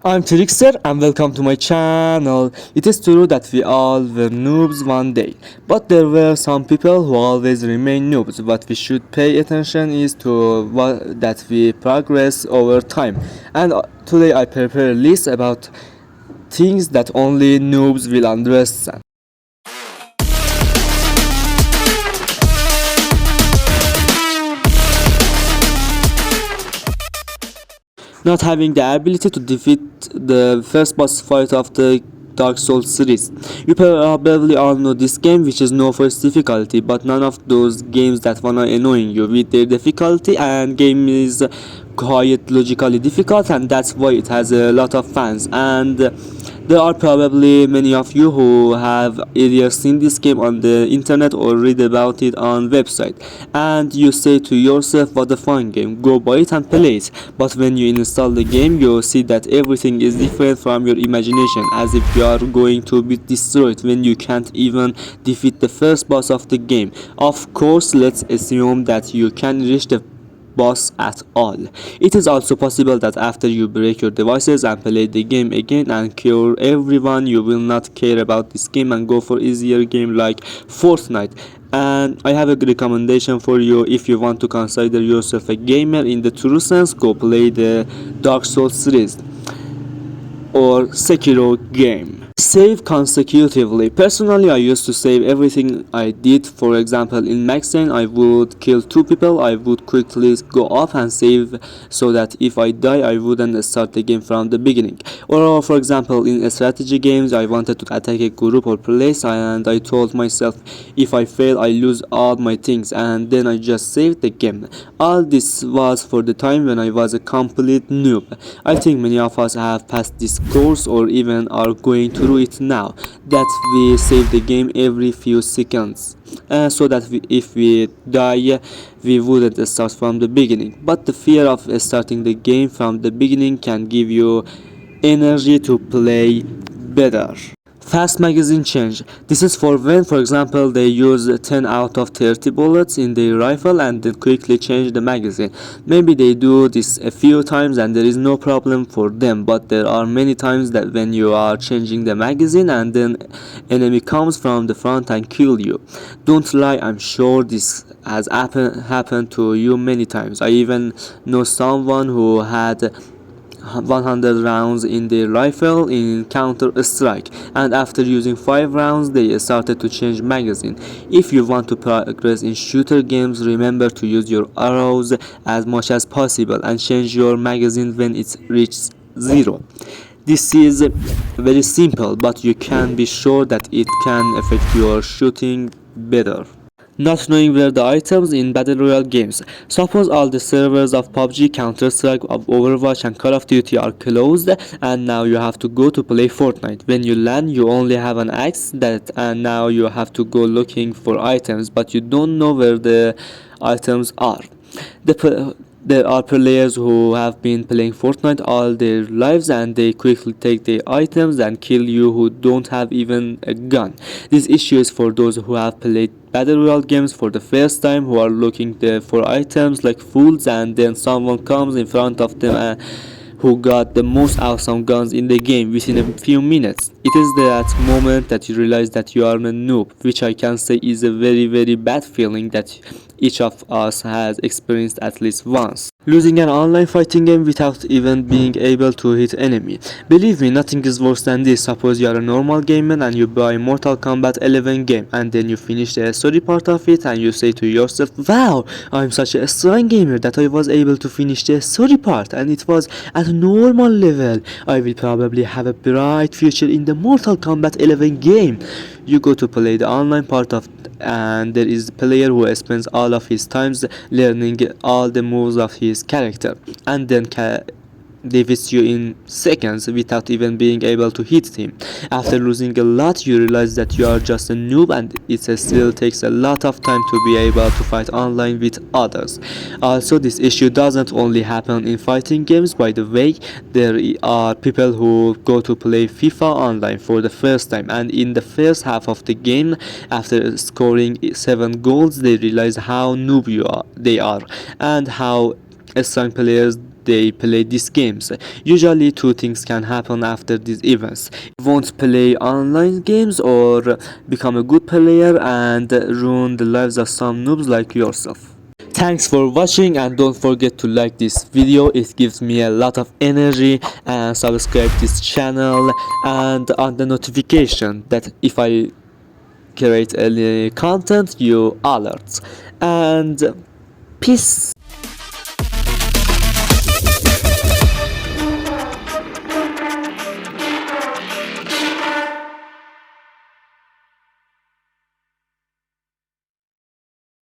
I'm Treakser and welcome to my channel. It is true that we all were noobs one day, but there were some people who always remain noobs. What we should pay attention is to that we progress over time. And today I prepare a list about things that only noobs will understand. Not having the ability to defeat the first boss fight of the Dark Souls series. You probably all know this game, which is known for its difficulty, but none of those games that wanna annoying you with their difficulty, and game is quite logically difficult, and that's why it has a lot of fans. And there are probably many of you who have either seen this game on the internet or read about it on website, and you say to yourself, what a fun game, go buy it and play it. But when you install the game, you see that everything is different from your imagination, as if you are going to be destroyed when you can't even defeat the first boss of the game. Of course, let's assume that you can reach the boss at all. It is also possible that after you break your devices and play the game again and cure everyone, you will not care about this game and go for easier game like Fortnite. And I have a recommendation for you. If you want to consider yourself a gamer in the true sense, go play the Dark Souls series or Sekiro game. Save consecutively. Personally, I used to save everything I did. For example, in Maxine, I would kill two people, I would quickly go up and save so that if I die, I wouldn't start the game from the beginning. Or for example, in strategy games, I wanted to attack a group or place, and I told myself, if I fail, I lose all my things, and then I just saved the game. All this was for the time when I was a complete noob. I think many of us have passed this course or even are going through it now, that we save the game every few seconds, so that if we die, we wouldn't start from the beginning. But the fear of starting the game from the beginning can give you energy to play better. Fast magazine change. This is for when, for example, they use 10 out of 30 bullets in their rifle and then quickly change the magazine. Maybe they do this a few times and there is no problem for them, but there are many times that when you are changing the magazine and then enemy comes from the front and kill you. Don't lie, I'm sure this has happened to you many times. I even know someone who had 100 rounds in their rifle in Counter-Strike, and after using 5 rounds they started to change magazine. If you want to progress in shooter games, remember to use your arrows as much as possible and change your magazine when it reaches 0. This is very simple, but you can be sure that it can affect your shooting better. Not knowing where the items in battle royale games. Suppose all the servers of PUBG, Counter-Strike, Overwatch and Call of Duty are closed, and now you have to go to play Fortnite. When you land, you only have an axe, and now you have to go looking for items, but you don't know where the items are. There are players who have been playing Fortnite all their lives and they quickly take their items and kill you who don't have even a gun. This issue is for those who have played battle royale games for the first time, who are looking for items like fools, and then someone comes in front of them and who got the most awesome guns in the game within a few minutes. It is that moment that you realize that you are a noob, which I can say is a very bad feeling that each of us has experienced at least once. Losing an online fighting game without even being able to hit enemy. Believe me, nothing is worse than this. Suppose you are a normal gamer and you buy Mortal Kombat 11 game, and then you finish the story part of it and you say to yourself, wow, I'm such a strong gamer that I was able to finish the story part and it was at a normal level. I will probably have a bright future in the Mortal Kombat 11 game. You go to play the online part of and there is a player who spends all of his times learning all the moves of his character, and then defeats you in seconds without even being able to hit him. After losing a lot, you realize that you are just a noob and it still takes a lot of time to be able to fight online with others. Also, this issue doesn't only happen in fighting games. By the way, there are people who go to play FIFA online for the first time, and in the first half of the game, after scoring 7 goals, they realize how noob they are and how strong players they play these games. Usually two things can happen after these events. You won't play online games or become a good player and ruin the lives of some noobs like yourself. Thanks for watching and don't forget to like this video, it gives me a lot of energy, and subscribe this channel and on the notification that if I create any content you alert, and peace.